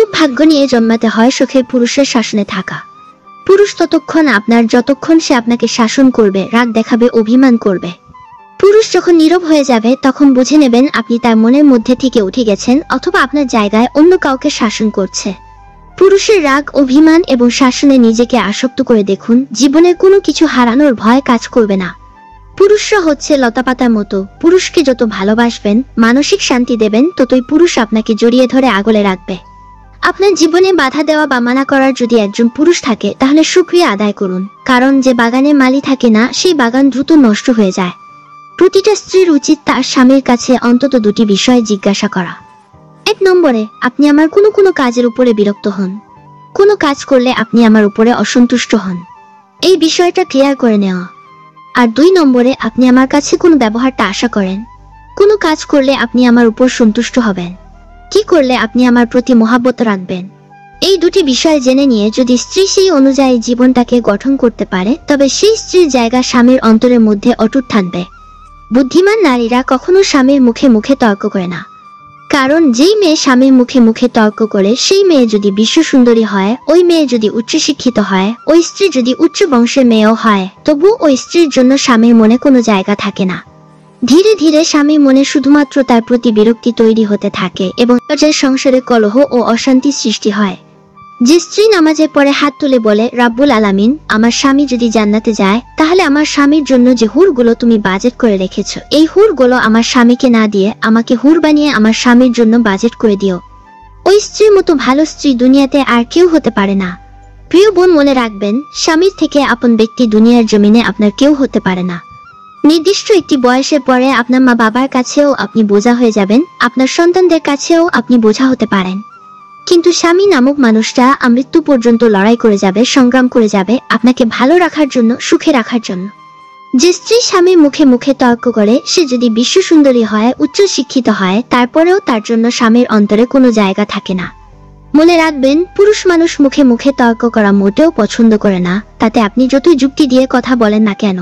খুব ভাগ্য নিয়ে জন্মাতে হয় সুখে পুরুষের শাসনে থাকা। পুরুষ ততক্ষণ আপনার যতক্ষণ সে আপনাকে শাসন করবে, রাগ দেখাবে, অভিমান করবে। পুরুষ যখন নীরব হয়ে যাবে তখন বুঝে নেবেন আপনি তার মনের মধ্যে থেকে উঠে গেছেন অথবা আপনার জায়গায় অন্য কাউকে শাসন করছে। পুরুষের রাগ, অভিমান এবং শাসনে নিজেকে আসক্ত করে দেখুন, জীবনে কোনো কিছু হারানোর ভয় কাজ করবে না। পুরুষরা হচ্ছে লতাপাতার মতো, পুরুষকে যত ভালোবাসবেন, মানসিক শান্তি দেবেন, ততই পুরুষ আপনাকে জড়িয়ে ধরে আগলে রাখবে। আপনার জীবনে বাধা দেওয়া বা মানা করার যদি একজন পুরুষ থাকে তাহলে শুকরিয়া আদায় করুন, কারণ যে বাগানে মালি থাকে না সেই বাগান দ্রুত নষ্ট হয়ে যায়। প্রতিটা স্ত্রীর উচিত তার স্বামীর কাছে অন্তত দুটি বিষয় জিজ্ঞাসা করা। 1 নম্বরে, আপনি আমার কোনো কাজের উপরে বিরক্ত হন? কোনো কাজ করলে আপনি আমার উপরে অসন্তুষ্ট হন? এই বিষয়টা ক্লিয়ার করে নেওয়া। আর 2 নম্বরে, আপনি আমার কাছে কোন ব্যবহারটা আশা করেন? কোনো কাজ করলে আপনি আমার উপর সন্তুষ্ট হবেন? কি করলে আপনি আমার প্রতি মহাব্বত রাখবেন? এই দুটি বিষয় জেনে নিয়ে যদি স্ত্রী সেই অনুযায়ী জীবনটাকে গঠন করতে পারে তবে সেই স্ত্রীর জায়গা স্বামীর অন্তরের মধ্যে অটুট থাকবে। বুদ্ধিমান নারীরা কখনো স্বামীর মুখে মুখে তর্ক করে না, কারণ যেই মেয়ে স্বামীর মুখে মুখে তর্ক করে সেই মেয়ে যদি বিশ্ব সুন্দরী হয়, ওই মেয়ে যদি উচ্চশিক্ষিত হয়, ওই স্ত্রী যদি উচ্চ বংশের মেয়েও হয়, তবু ওই স্ত্রীর জন্য স্বামীর মনে কোনো জায়গা থাকে না। ধীরে ধীরে স্বামীর মনে শুধুমাত্র তার প্রতি বিরক্তি তৈরি হতে থাকে এবং সংসারে কলহ ও অশান্তি সৃষ্টি হয়। যে স্ত্রী নামাজের পরে হাত তুলে বলে, রাব্বুল আলামিন, আমার স্বামী যদি জান্নাতে যায় তাহলে আমার স্বামীর জন্য যে হুরগুলো তুমি বাজেট করে রেখেছো, এই হুরগুলো আমার স্বামীকে না দিয়ে আমাকে হুর বানিয়ে আমার স্বামীর জন্য বাজেট করে দিও, ওই স্ত্রীর মতো ভালো স্ত্রী দুনিয়াতে আর কেউ হতে পারে না। প্রিয় বোন, মনে রাখবেন, স্বামীর থেকে আপন ব্যক্তি দুনিয়ার জমিনে আপনার কেউ হতে পারে না। নির্দিষ্ট একটি বয়সের পরে আপনার মা বাবার কাছেও আপনি বোঝা হয়ে যাবেন, আপনার সন্তানদের কাছেও আপনি বোঝা হতে পারেন, কিন্তু স্বামী নামক মানুষটা মৃত্যু পর্যন্ত লড়াই করে যাবে, সংগ্রাম করে যাবে আপনাকে ভালো রাখার জন্য, সুখে রাখার জন্য। যে স্ত্রী স্বামীর মুখে মুখে তর্ক করে সে যদি বিশ্ব সুন্দরী হয়, উচ্চ শিক্ষিত হয়, তারপরেও তার জন্য স্বামীর অন্তরে কোনো জায়গা থাকে না। মনে রাখবেন, পুরুষ মানুষ মুখে মুখে তর্ক করা মোটেও পছন্দ করে না, তাতে আপনি যতই যুক্তি দিয়ে কথা বলেন না কেন।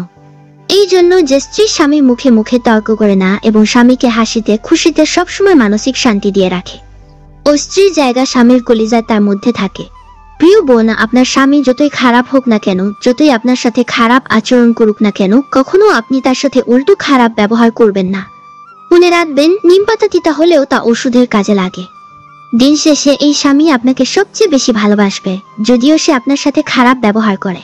এই জন্য যে স্ত্রী স্বামীর মুখে মুখে তর্ক করে না এবং স্বামীকে হাসিতে খুশিতে সবসময় মানসিক শান্তি দিয়ে রাখে, ও স্ত্রীর জায়গা স্বামীর কলিজায় তার মধ্যে থাকে। প্রিয় বোন, আপনার স্বামী যতই খারাপ হোক না কেন, যতই আপনার সাথে খারাপ আচরণ করুক না কেন, কখনো আপনি তার সাথে উল্টো খারাপ ব্যবহার করবেন না। মনে রাখবেন, নিমপাতা তিতা হলেও তা ওষুধের কাজে লাগে। দিন শেষে এই স্বামী আপনাকে সবচেয়ে বেশি ভালোবাসবে, যদিও সে আপনার সাথে খারাপ ব্যবহার করে।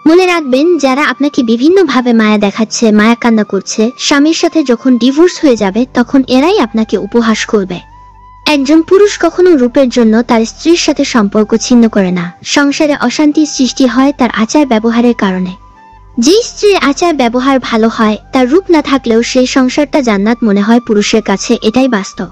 মনে রাখবেন, যারা আপনাকে বিভিন্নভাবে মায়া দেখাচ্ছে, মায়া কান্না করছে, স্বামীর সাথে যখন ডিভোর্স হয়ে যাবে তখন এরাই আপনাকে উপহাস করবে। একজন পুরুষ কখনো রূপের জন্য তার স্ত্রীর সাথে সম্পর্ক ছিন্ন করে না। সংসারে অশান্তির সৃষ্টি হয় তার আচার ব্যবহারের কারণে। যে স্ত্রীর আচার ব্যবহার ভালো হয়, তার রূপ না থাকলেও সেই সংসারটা জান্নাত মনে হয় পুরুষের কাছে, এটাই বাস্তব।